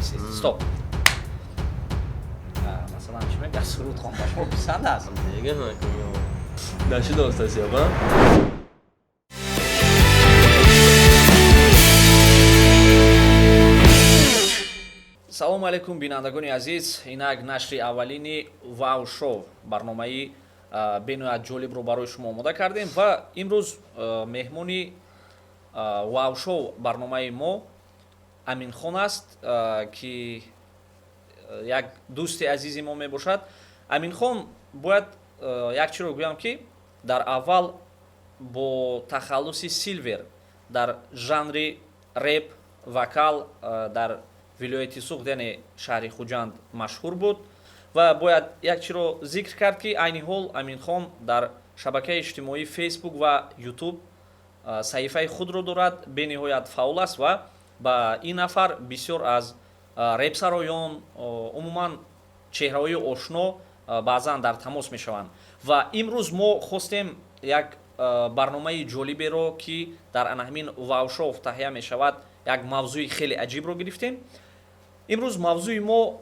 бинависед. Стоп. Масалан чӣ мегӯяд суруд хон ба шумо писанд аст? Дега накунем. Наши достасия ба? салому алайкум бинандагони азиз, инак нашри аввалини Wow-Шоу барномаи бениҳоят ҷолибро барои шумо омода кардем ва имрӯз меҳмони Wow-Шоу барномаи мо Аминхон аст, ки як дӯсти азизи мо мебошад. Аминхон бояд як чиро гӯям ки дар аввал бо тахаллуси S1LVER дар жанри реп вокал дар вилояти суғд яъне шаҳри Хуҷанд машҳур буд ва бояд як чиро зикр кард ки айни ҳол Аминхон дар шабакаи иҷтимоии Facebook ва YouTube саҳифаи худро дорад, бениҳоят фаъол аст ва ба ин нафар бисёр аз репсароён, умуман чеҳраҳои ошно баъзан дар тамос мешаванд ва имрӯз мо хостем як барномаи ҷолиберо ки дар ана ҳамин Wow-Шоу таҳия мешавад, як мавзӯи хеле аҷибро гирифтем. имрӯз мавзӯи мо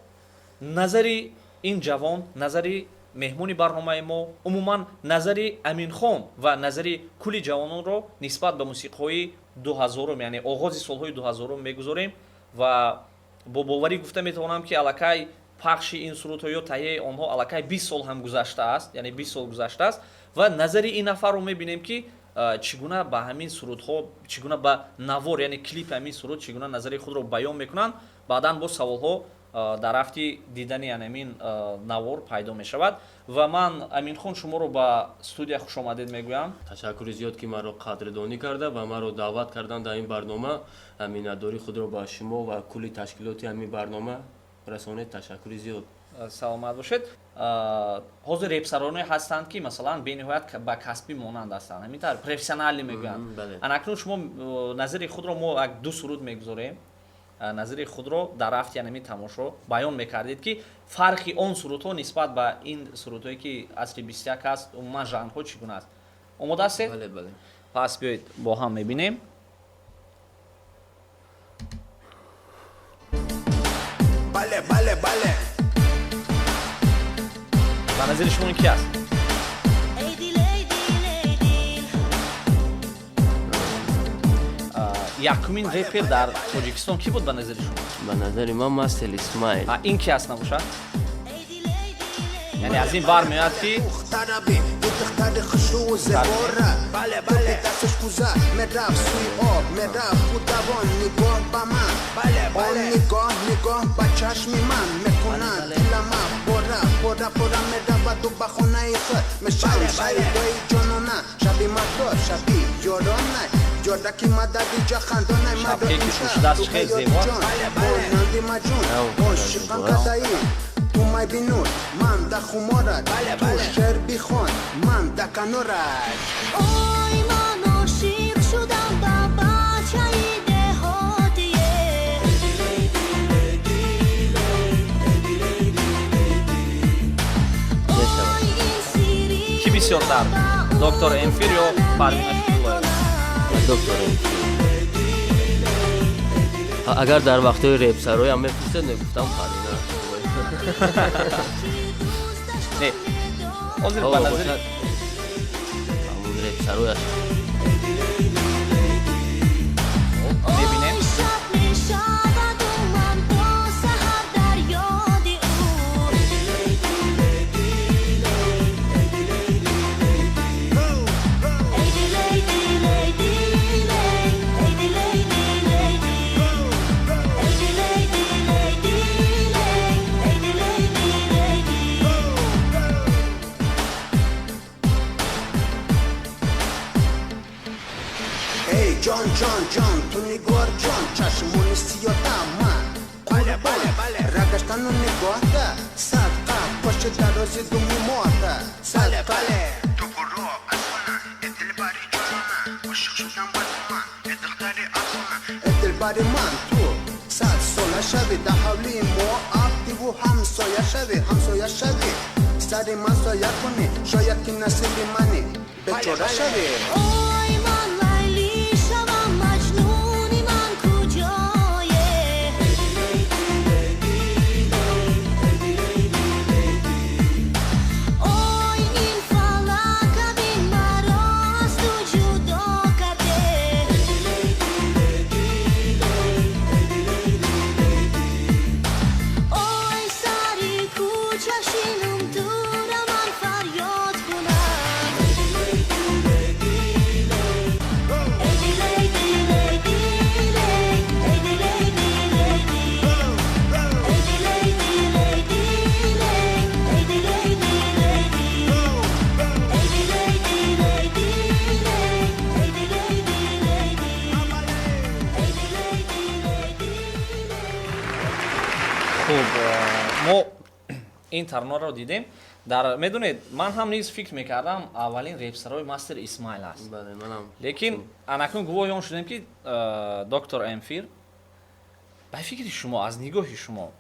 назари ин ҷавон, назари меҳмони барномаи мо, умуман назари Аминхон ва назари кулли ҷавононро нисбат ба мусиқиҳои 2000, яъне оғози солҳои 2000 мегузорем ва бо боварӣ гуфта метавонам ки аллакай пахши ин сурудҳо ё таҳияи онҳо аллакай 20 сол ҳам гузаштааст, яъне 20 сол гузаштааст ва назари ин нафарро мебинем ки чӣ гуна ба ҳамин сурудҳо, чӣ гуна ба навор, яъне клипи ҳамин суруд чӣ гуна назари худро баён мекунанд. баъдан бо саволҳо дар рафти дидани ҳамин навор пайдо мешавад ва ман Аминхон шуморо ба студия хушомадед мегӯям. Ташаккури зиёд ки маро қадрдонӣ карда ва маро даъват кардан дар ин барнома. Миннатдорӣ худро ба шумо ва кулли ташкилоти ҳамин барнома расонед. Ташаккури зиёд. саломат бошед. ҳозир репсароне ҳастанд ки масалан бениҳоят ба касбӣ монанд ҳастанд, ҳамин тавр профессионалӣ мегӯянд. Анакнун шумо назари худро мо як ду суруд мегузорем, назари худро дар рафти ҳамин тамошо баён мекардед ки фарқи он сурудҳо нисбат ба ин сурудҳое ки асри 21 аст, умуман жанрҳо чӣ гуна аст. омода ҳастед? Бале, бале. пас биёед бо ҳам мебинем. Бале, бале, бале. ба назари шумо ин ки аст? якумин репер дар Тоҷикистон ки буд ба назари шумо? Ба назари ман Мастел Исмаил. ин ки аст набошад? яъне аз ин бармеояд ки دختر خوشو زباره بله بله دستش کوزه میرفت سوی آب میرفت بود دوان نگاه با من بله بله نگاه نگاه با چشم من میکنن دلم بره بره بره میرفت و به خونه خود میشم شریدای جانانه شبی مدار شبی یارانه یادکی مددی جا خندانه مدار میشه تو خیار جان بلندی مجون عاشقم کدایی تو مای بینور من دا خمارت تو شعر بیخوان من دا کنارت اوی من عاشق شدم با بچه‌ی دهاتیه ки бисёртар доктор Emfir ё Парвина Шукруллоева? доктор Emfir. агар дар вақтҳои репсароям мепурсед мегуфтам Парвина. не ҳозир ба назари ҳамун репсарояш. мебинем. شب میشود و من تا سحر در یاد او جان جان جان تو نگار جان چشمونی سیادم من بله بله بله رگشتن و نگاه ده صدقه پشت درازی دو میمارده بله بله تو برو از منم ادل باری جانم عاشق شدم با من ادختری آسانم ادل باری من تو 100 ساله شوی ده حولی ما عبدی و همسایه شوی سری من سایه کنی شاید که نصیبی منی به چوره شوی اوی من لیلی شوم مجنونی من کجایه хуб мо ин таронаро дидем. Медонед, ман ҳам низ фикр мекардам аввалин репсарои мастер Исмаил аст. бале манам лекин анакун гувоҳи он шудем ки доктор Эмфир, ба фикри шумо, аз нигоҳи шумо,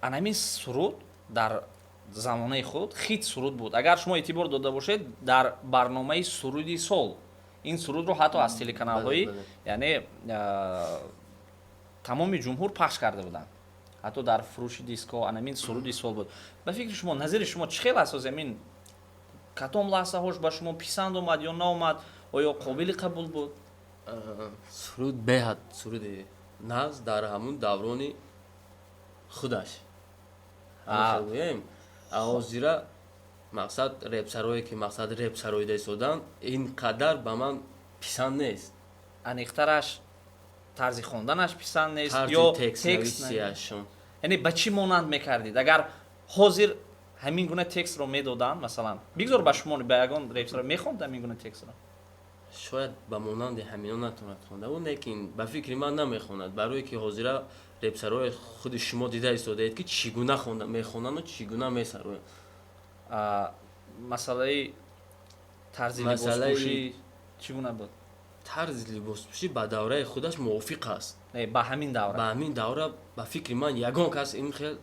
анамин суруд дар замонаи худ хит суруд буд. Агар шумо эътибор дода бошед, дар барномаи суруди сол ин сурудро ҳатто аз телеканалҳои яъне тамоми ҷумҳур пахш карда буданд. ҳатто дар фурӯши дискҳо анамин суруди сол буд. Ба фикри шумо, назари шумо чӣ хел асоси амин катом лаҳзаҳош ба шумо писанд омад ё наомад? оё қобили қабул буд? суруд беҳад суруди наз дар ҳамун даврони худаш. ҳамаша гӯем авозира мақсад репсарое ки мақсад репсароида истодан ин қадар ба ман писанд нест. Аниқтараш тарзи хонданаш писанд нест тарзи ё текстнависиашон. яъне ба чӣ монанд мекардид? Агар ҳозир ҳамин гуна текстро медоданд, масалан бигзор ба шумо ба ягон репсаро мехонд ҳамин гуна текстро? шояд ба монанди ҳамино натавонад хонда, лекин ба фикри ман намехонад, барое ки ҳозира репсарои худи шумо дида истодаед ки чӣ гуна мехонаду чӣ гуна месароянд. Масъалаи тарзи либоспӯшӣ чӣ гуна буд? тарзи либоспӯшӣ ба давраи худаш мувофиқ аст. Не, ба ҳамин давра. ба ҳамин давра ба фикри ман ягон кас ин хел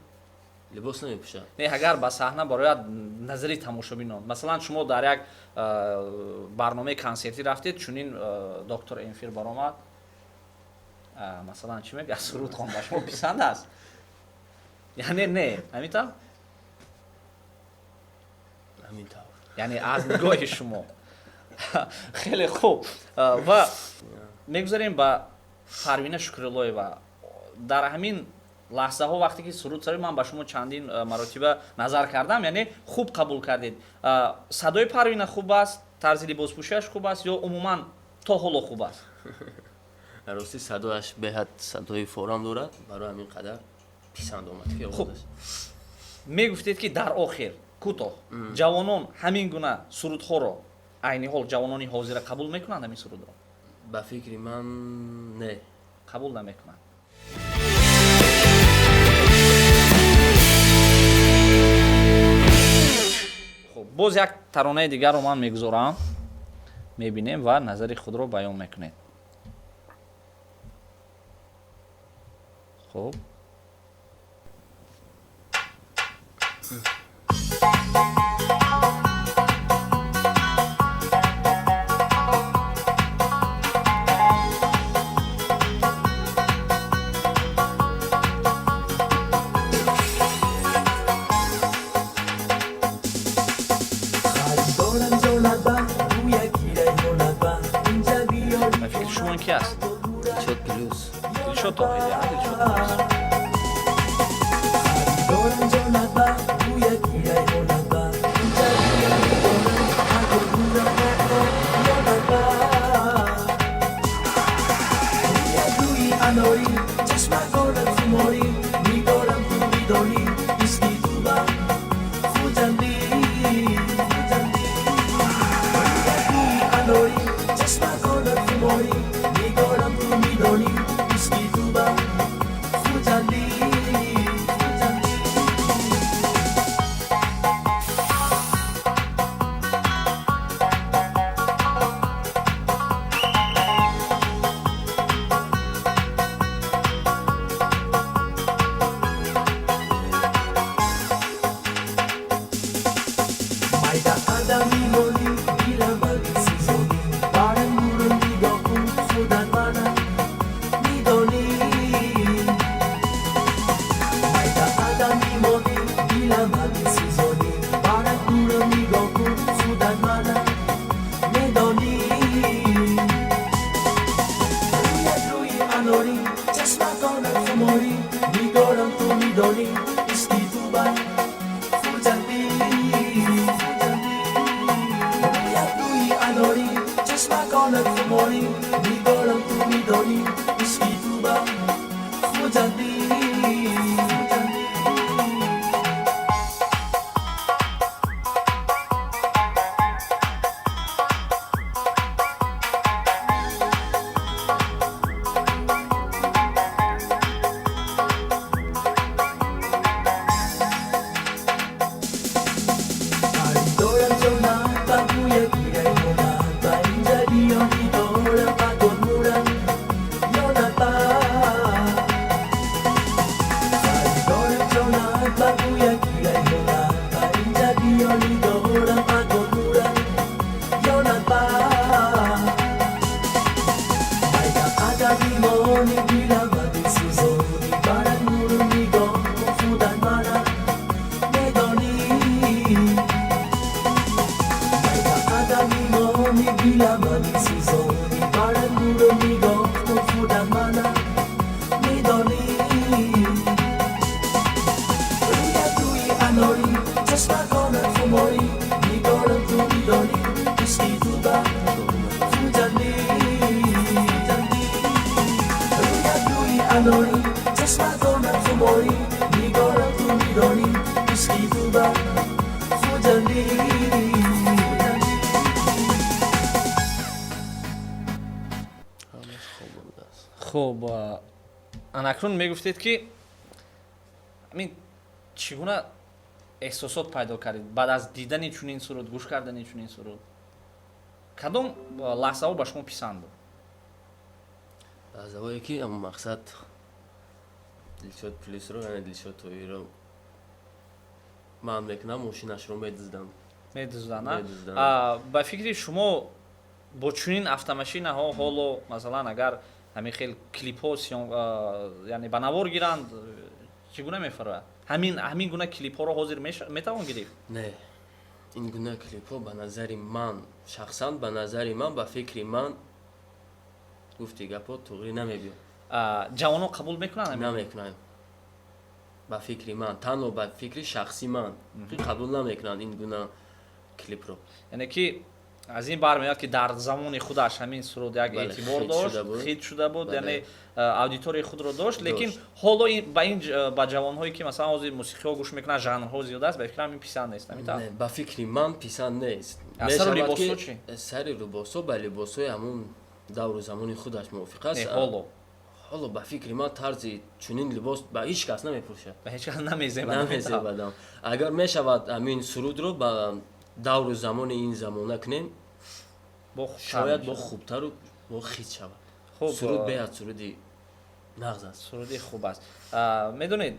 либос намепӯшад. Не, агар ба саҳна барояд назари тамошобинон, масалан шумо дар як барномаи консертӣ рафтед, чунин доктор Эмфир баромад, масалан чӣ мегӯяд, суруд хон ба шумо писанд аст? яъне не ҳамин тавр. яъне аз нигоҳи шумо. хеле хуб. ва мегузарем ба Парвина Шукруллоева. Дар ҳамин лаҳзаҳо вақте ки суруд сарои ман ба шумо чандин маротиба назар кардам, яъне хуб қабул кардед. Садои Парвина хуб аст, тарзи либоспӯшиаш хуб аст ё умуман то ҳоло хуб аст? рости садояш беҳад садои форам дорад, барои ҳамин қадар писанд омад ки овоздаш. Мегуфтед ки дар охир кӯтоҳ ҷавонон ҳамин гуна сурудҳоро айни ҳол ҷавонони ҳозира қабул мекунанд ҳамин сурудро? ба фикри ман не, қабул намекунанд. хуб, боз як таронаи дигарро ман мегузорам, мебинем ва назари худро баён мекунед. хуб, шумо ки аст? Дилшод плюс. Дилшод тоҳиди, Дилшод плюс. اناری چشمکانت خماری نگارم تو میدانی عشقی تو بر تو جنی رویت روی اناری چشمکانت خماری نگارم تو میدانی عشقی تو بر تو جنی хуб анакнун мегуфтед ки амин чӣ гуна эҳсосот пайдо кардед баъд аз дидани чунин суруд гӯш кардани чунин суруд кадом лаҳзаҳо ба шумо писанд буд лаҳзаҳое ки ама мақсад дилшод пулисро яъне дилшод тоиро ман мекунам мошинашро медуздам медуздан Медузданд. ба фикри шумо бо чунин автомашинаҳо ҳоло масалан агар ҳамин хел клипҳо яъне ба навор гиранд чӣ гуна мефарвад ҳамин гуна клипҳоро ҳозир метавон гирифт не ин гуна клипҳо ба назари ман шахсан ба назари ман ба фикри ман гуфти гапо туғри намебиёд ҷавонон қабул мекунанд намекунанд ба фикри ман танҳо ба фикри шахси ман қабул намекунанд ин гуна клипро яъне ки аз ин бармеояд ки дар замони худаш ҳамин суруд як Бале, эътибор хит дошт шуда буд. хит шуда буд Бале. яъне аудиторияи худро дошт лекин ҳоло ба ҷавонҳое ки масалан ҳозир мусиқиҳо гӯш мекунанд жанрҳо зиёда аст ба фикрам ин писанд нест намитавон Не, ба фикри ман писанд нест Аз сару Мешавад либосҳо ки чӣ? сари либосҳо ба либосҳои ҳамун давру замони худаш мувофиқ аст ҳоло ҳоло ба фикри ман тарзи чунин либос ба ҳеҷ кас намепӯшад ба ҳеҷ кас намезебад намезебадам агар мешавад ҳамин сурудро ба давру замони ин замона кунем шояд бо хубтару бо хит шавад Хуб, суруд беҳад суруди нағз аст суруди хуб аст медонед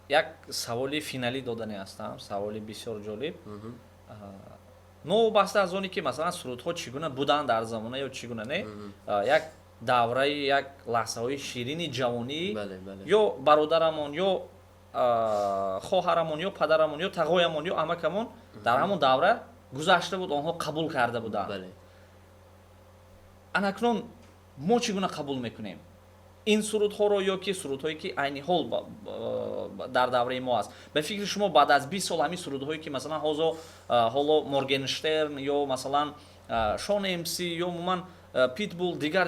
як саволи финалӣ додани ҳастам саволи бисёр ҷолиб новобаста аз оне ки масалан сурудҳо чӣ гуна буданд дар замона ё чӣ гуна не як давраи як лаҳзаҳои ширини ҷавонӣ Бале, бале. ё бародарамон ё хоҳарамон ё падарамон ё тағоямон ё амакамон дар ҳамон давра гузашта буд онҳо қабул карда буданд бале анакнун мо чӣ гуна қабул мекунем ин сурудҳоро ё ки сурудҳое ки айни ҳол дар давраи мо аст ба фикри шумо баъд аз 20 сол ҳамин сурудҳое ки масалан ҳоло моргенштерн ё масалан шон мс ё умуман питбул дигар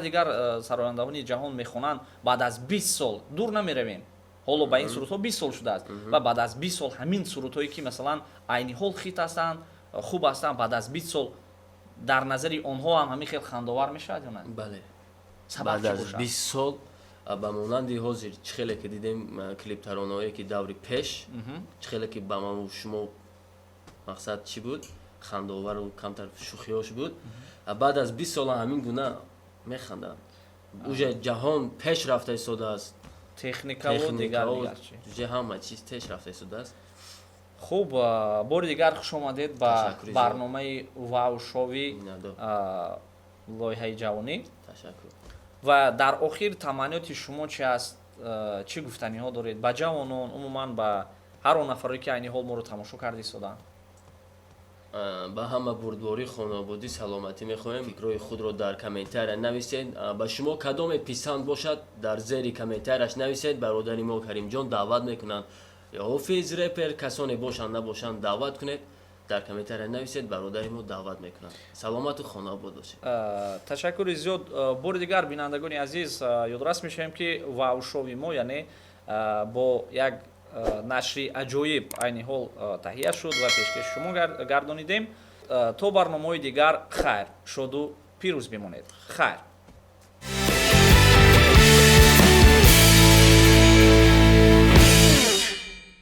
сарояндаҳони ҷаҳон мехонанд баъд аз 20 сол дур намеравем ҳоло ба ин сурудҳо 20 сол шудааст ва баъд аз 20 сол ҳамин сурудҳое ки масалан айни ҳол хит ҳастанд хуб ҳастанд баъд аз 20 сол дар назари онҳо ҳам ҳамин хел хандовар мешавад ё на бале сабаб баъд чӣ аз бошад? 20 сол ба монанди ҳозир чӣ хеле ки дидем клиптаронаҳое ки даври пеш чӣ хеле ки ба ману шумо мақсад чӣ буд хандовару камтар шӯхиёш буд баъд аз 20 сол ҳамин гуна механданд уже ҷаҳон пеш рафта истодааст техникаву дигар уже ҳама чиз пеш рафта истодааст хуб бори дигар хуш омадед ба Ташаккур, барномаи Wow-Шоуи Минадо. лоиҳаи ҷавонӣ ташаккур ва дар охир таманниёти шумо чӣ аст чӣ гуфтаниҳо доред ба ҷавонон умуман ба ҳар он нафаре ки айни ҳол моро тамошо карда истоданд ба ҳама бурдбори хонободӣ саломатӣ мехоҳем фикрҳои худро дар комментария нависед ба шумо кадоме писанд бошад дар зери комментарияш нависед бародари мо каримҷон даъват мекунанд ё ҳофиз репер касоне бошанд набошанд даъват кунед дар комментария нависед бародари мо даъват мекунанд саломату хонобод бошед ташаккури зиёд бори дигар бинандагони азиз ёдрас мешавем ки Wow-Шоуи мо яъне бо як нашри аҷоиб айни ҳол таҳия шуд ва пешкаши шумо гардонидем то барномаҳои дигар хайр шоду пирӯз бимонед хайр